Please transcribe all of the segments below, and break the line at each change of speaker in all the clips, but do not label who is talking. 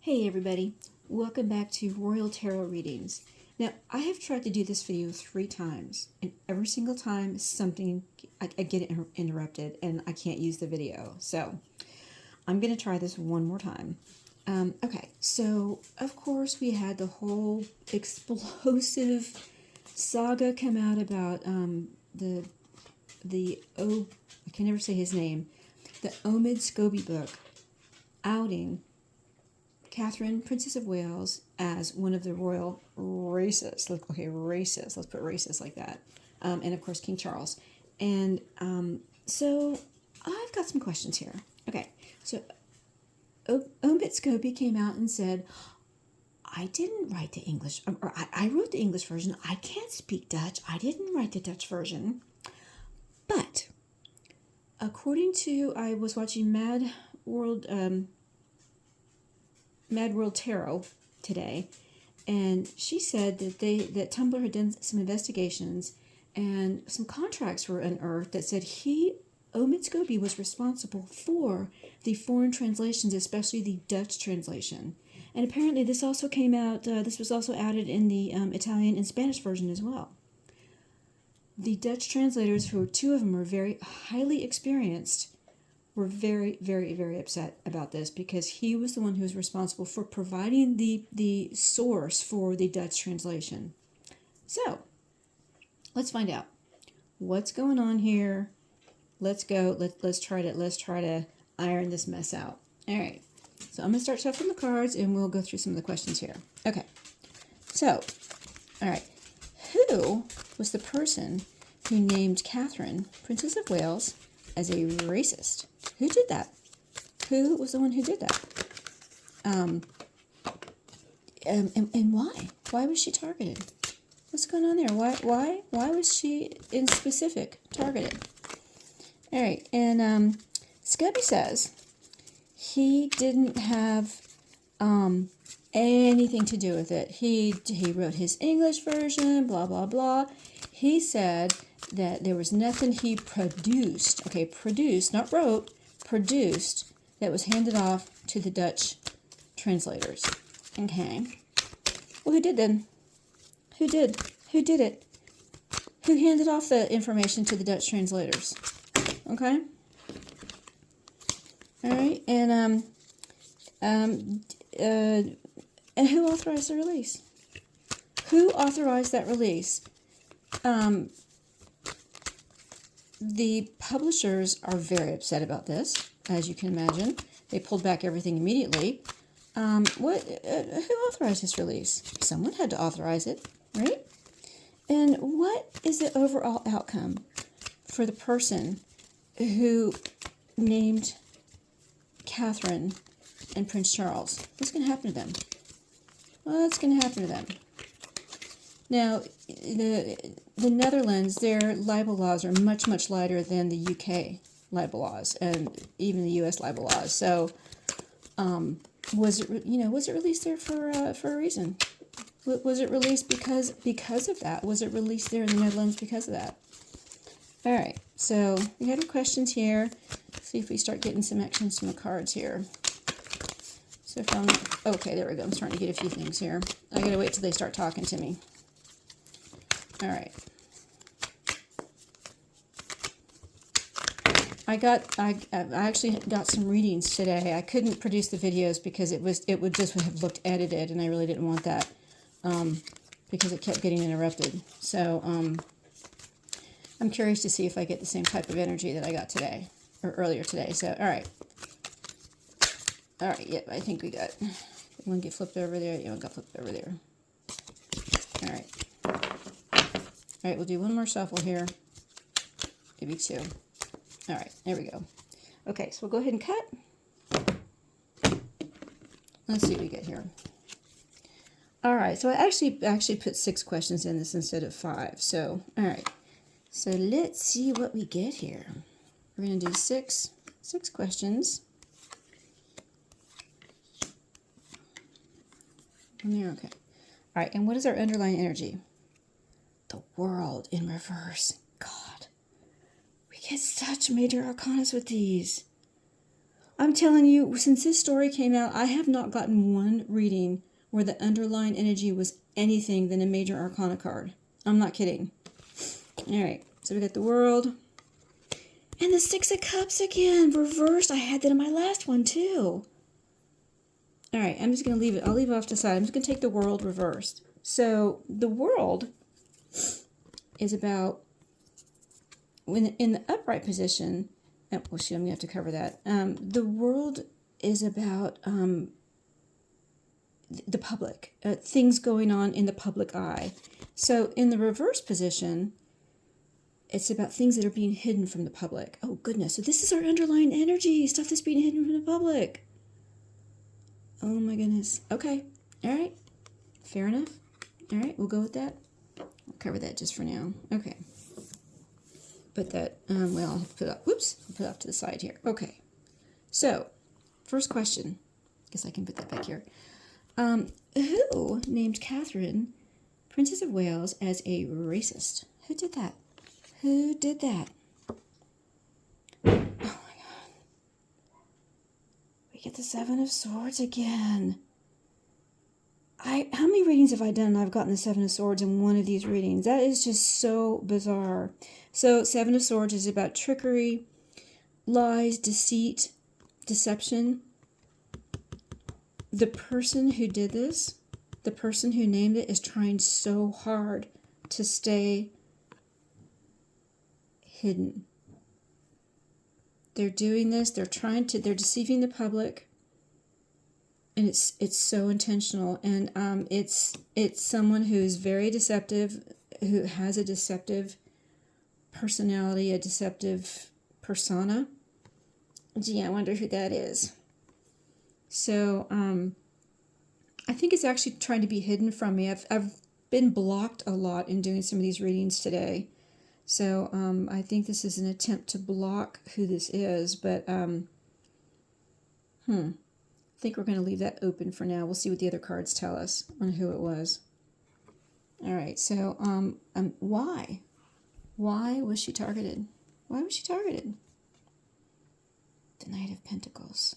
Hey everybody, welcome back to Royal Tarot Readings. Now, I have tried to do this video 3 times, and every single time I get interrupted and I can't use the video. So, I'm going to try this one more time. Okay, so of course we had the whole explosive saga come out about I can never say his name, the Omid Scobie book outing Catherine, Princess of Wales, as one of the royal racists. Racist. Let's put racist like that. And of course, King Charles. And so I've got some questions here. Okay, so Omid Scobie came out and said, I didn't write the English, or I wrote the English version. I can't speak Dutch. I didn't write the Dutch version. But according to, I was watching Mad World Tarot today, and she said that Tumblr had done some investigations and some contracts were unearthed that said Omid Scobie was responsible for the foreign translations, especially the Dutch translation. And apparently this also came out, this was also added in the Italian and Spanish version as well. The Dutch translators, who 2 of them were very highly experienced, were very, very, very upset about this because he was the one who was responsible for providing the source for the Dutch translation. So, let's find out what's going on here. Let's go. Let's try to iron this mess out. All right. So I'm gonna start shuffling the cards, and we'll go through some of the questions here. Okay. So, all right. Who was the person who named Catherine, Princess of Wales, as a racist? Who did that? Who was the one who did that? And why? Why was she targeted? What's going on there? Why was she in specific targeted? All right, and Scobie says he didn't have anything to do with it. He wrote his English version, blah blah blah. He said that there was nothing he produced, not wrote, produced, that was handed off to the Dutch translators. Okay. Well, who did then? Who did? Who did it? Who handed off the information to the Dutch translators? Okay. All right, and who authorized the release? Who authorized that release? The publishers are very upset about this, as you can imagine. They pulled back everything immediately. Who authorized this release? Someone had to authorize it, right? And what is the overall outcome for the person who named Catherine and Prince Charles? What's going to happen to them? What's going to happen to them? Now, the Netherlands, their libel laws are much, much lighter than the UK libel laws and even the US libel laws. So, was it released there for a reason? Was it released because of that? Was it released there in the Netherlands because of that? All right. So we have our questions here. Let's see if we start getting some actions from the cards here. So okay, there we go. I'm starting to get a few things here. I gotta wait till they start talking to me. All right. I actually got some readings today. I couldn't produce the videos because it would just have looked edited, and I really didn't want that because it kept getting interrupted. So I'm curious to see if I get the same type of energy that I got today or earlier today. So all right, yep. I think we got one get flipped over there. Yeah, one got flipped over there. All right. All right, we'll do one more shuffle here. Maybe 2. All right, there we go. Okay, so we'll go ahead and cut. Let's see what we get here. All right, so I actually put 6 questions in this instead of 5. So, all right. So let's see what we get here. We're going to do 6 questions. And there, okay. All right, and what is our underlying energy? The World in reverse. God, we get such major arcanas with these. I'm telling you, since this story came out, I have not gotten one reading where the underlying energy was anything than a major arcana card. I'm not kidding. All right, so we got the World. And the Six of Cups again, reversed. I had that in my last one too. All right, I'm just going to leave it. I'll leave it off to the side. I'm just going to take the World reversed. So the World is about, when in the upright position, oh, well, shoot, I'm going to have to cover that. The World is about the public, things going on in the public eye. So in the reverse position, it's about things that are being hidden from the public. Oh, goodness. So this is our underlying energy, stuff that's being hidden from the public. Oh, my goodness. Okay. All right. Fair enough. All right. We'll go with that. I'll cover that just for now. Okay. Put that, well, I'll put it up. Whoops. I'll put it off to the side here. Okay. So, first question. Guess I can put that back here. Who named Catherine, Princess of Wales, as a racist? Who did that? Who did that? Oh my God. We get the Seven of Swords again. How many readings have I done? I've gotten the Seven of Swords in one of these readings. That is just so bizarre. So Seven of Swords is about trickery, lies, deceit, deception. The person who did this, the person who named it, is trying so hard to stay hidden. They're doing this, they're deceiving the public, and it's so intentional, and it's someone who's very deceptive, who has a deceptive personality, a deceptive persona. Gee, I wonder who that is. So I think it's actually trying to be hidden from me. I've been blocked a lot in doing some of these readings today. So I think this is an attempt to block who this is, but I think we're going to leave that open for now. We'll see what the other cards tell us on who it was. All right, so why? Why was she targeted? Why was she targeted? The Knight of Pentacles.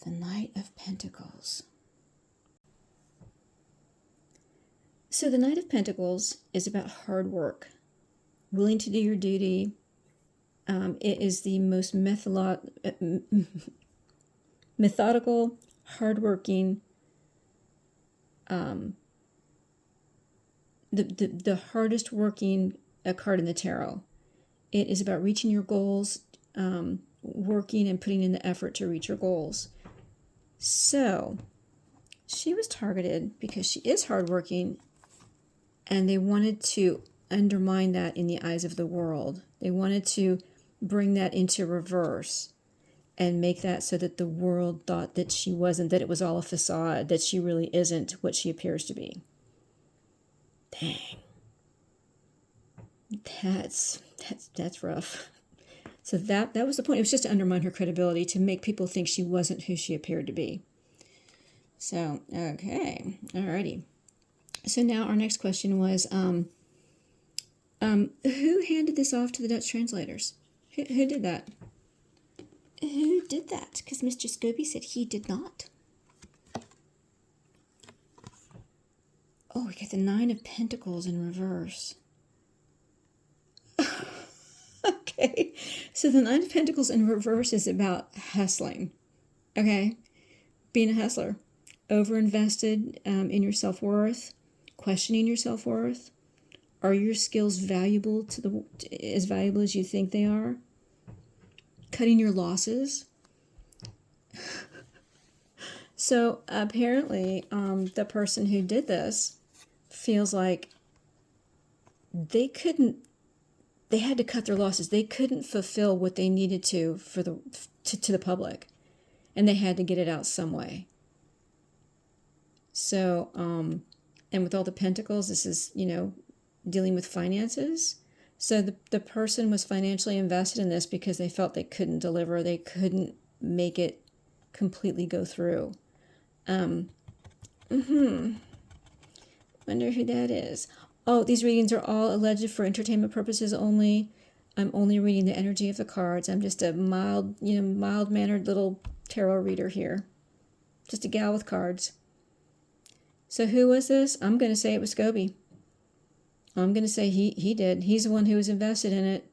The Knight of Pentacles. So the Knight of Pentacles is about hard work, willing to do your duty. It is the most methodical, hardworking, the hardest working card in the tarot. It is about reaching your goals, working and putting in the effort to reach your goals. So she was targeted because she is hardworking, and they wanted to undermine that in the eyes of the world. They wanted to bring that into reverse and make that so that the world thought that she wasn't, that it was all a facade, that she really isn't what she appears to be. Dang. That's rough. So that was the point. It was just to undermine her credibility, to make people think she wasn't who she appeared to be. So, okay. Alrighty. So now our next question was, who handed this off to the Dutch translators? Who did that? Who did that? Because Mr. Scobie said he did not. Oh, we got the Nine of Pentacles in reverse. Okay, so the Nine of Pentacles in reverse is about hustling. Okay, being a hustler, overinvested in your self-worth, questioning your self-worth. Are your skills valuable as valuable as you think they are? Cutting your losses. So apparently, the person who did this feels like they had to cut their losses. They couldn't fulfill what they needed to to the public, and they had to get it out some way. So, and with all the pentacles, this is, dealing with finances. So the person was financially invested in this because they felt they couldn't deliver. They couldn't make it completely go through. Wonder who that is. Oh, these readings are all alleged for entertainment purposes only. I'm only reading the energy of the cards. I'm just a mild-mannered little tarot reader here. Just a gal with cards. So who was this? I'm going to say it was Scobie. I'm going to say he did. He's the one who was invested in it.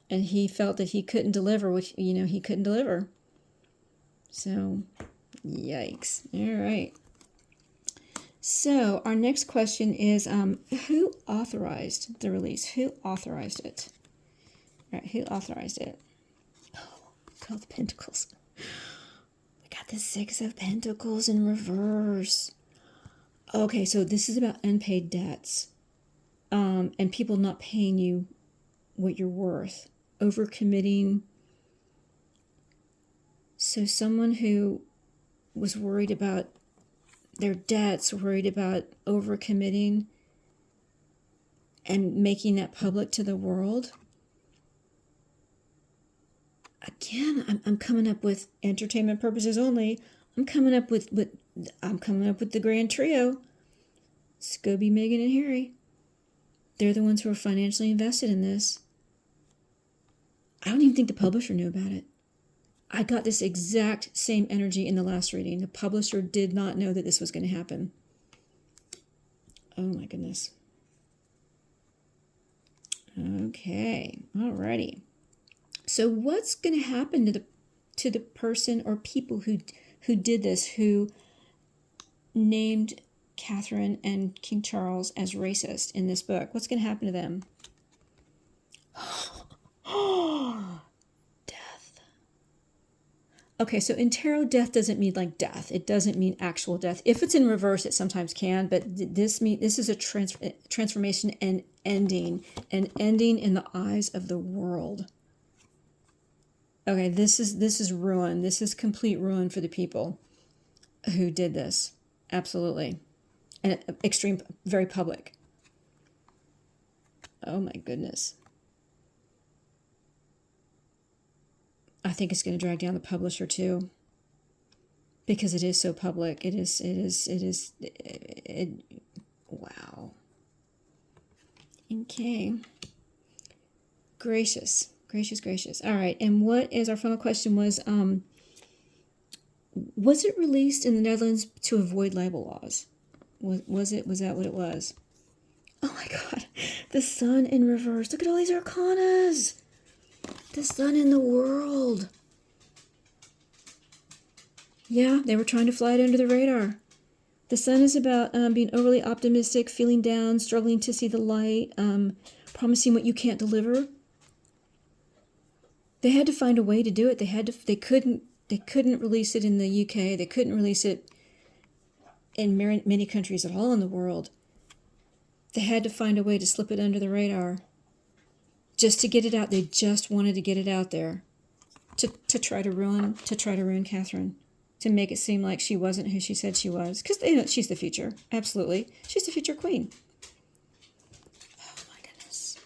And he felt that he couldn't deliver, which, he couldn't deliver. So, yikes. All right. So, our next question is, who authorized the release? Who authorized it? All right, who authorized it? Oh, God, the Pentacles. We got the Six of Pentacles in reverse. Okay, so this is about unpaid debts. And people not paying you what you're worth. Overcommitting. So someone who was worried about their debts, worried about overcommitting and making that public to the world. Again, I'm coming up with entertainment purposes only. I'm coming up with the grand trio. Scobie, Meghan, and Harry. They're the ones who are financially invested in this. I don't even think the publisher knew about it. I got this exact same energy in the last reading. The publisher did not know that this was going to happen. Oh my goodness. Okay, alrighty. So what's going to happen to the person or people who did this, who named Catherine and King Charles as racist in this book? What's going to happen to them? Death. Okay, so in tarot, death doesn't mean like death. It doesn't mean actual death. If it's in reverse, it sometimes can, but this is a transformation and ending in the eyes of the world. Okay, this is ruin. This is complete ruin for the people who did this. Absolutely. And extreme, very public. Oh my goodness. I think it's going to drag down the publisher too, because it is so public. Wow. Okay. Gracious. All right. And what is our final question was it released in the Netherlands to avoid libel laws? Was that what it was? Oh my God. The sun in reverse. Look at all these arcanas. The sun in the world. Yeah, they were trying to fly it under the radar. The sun is about being overly optimistic, feeling down, struggling to see the light, promising what you can't deliver. They had to find a way to do it. They couldn't release it in the UK. They couldn't release it in many countries at all in the world. They had to find a way to slip it under the radar. Just to get it out. They just wanted to get it out there. To try to ruin Catherine. To make it seem like she wasn't who she said she was. Because they know she's the future. Absolutely. She's the future queen. Oh my goodness.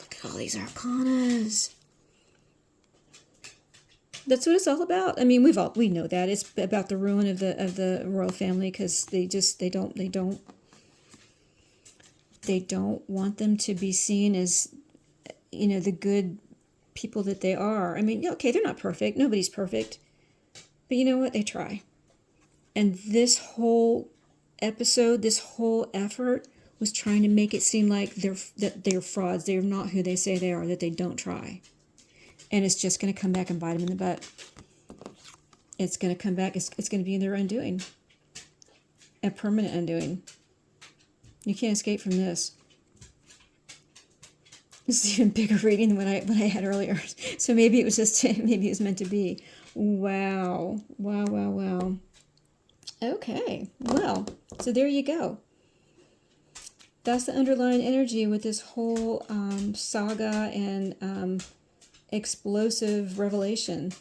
Look at all these arcanas. That's what it's all about. I mean, we know that. It's about the ruin of the royal family, because they don't want them to be seen as, the good people that they are. I mean, okay, they're not perfect. Nobody's perfect. But you know what? They try. And this whole episode, this whole effort was trying to make it seem like they're frauds. They're not who they say they are, that they don't try. And it's just going to come back and bite them in the butt. It's going to come back. It's going to be their undoing. A permanent undoing. You can't escape from this. This is even bigger reading than what I had earlier. So maybe it was meant to be. Wow. Okay. Well, so there you go. That's the underlying energy with this whole saga and explosive revelation.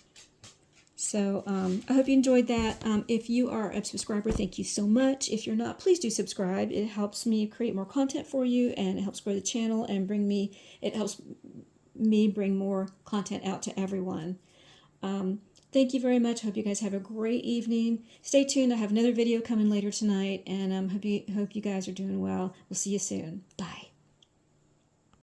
So I hope you enjoyed that. If you are a subscriber, thank you so much. If you're not, please do subscribe. It helps me create more content for you, and it helps grow the channel and it helps me bring more content out to everyone. Thank you very much. Hope you guys have a great evening. Stay tuned. I have another video coming later tonight, and hope you guys are doing well. We'll see you soon. Bye.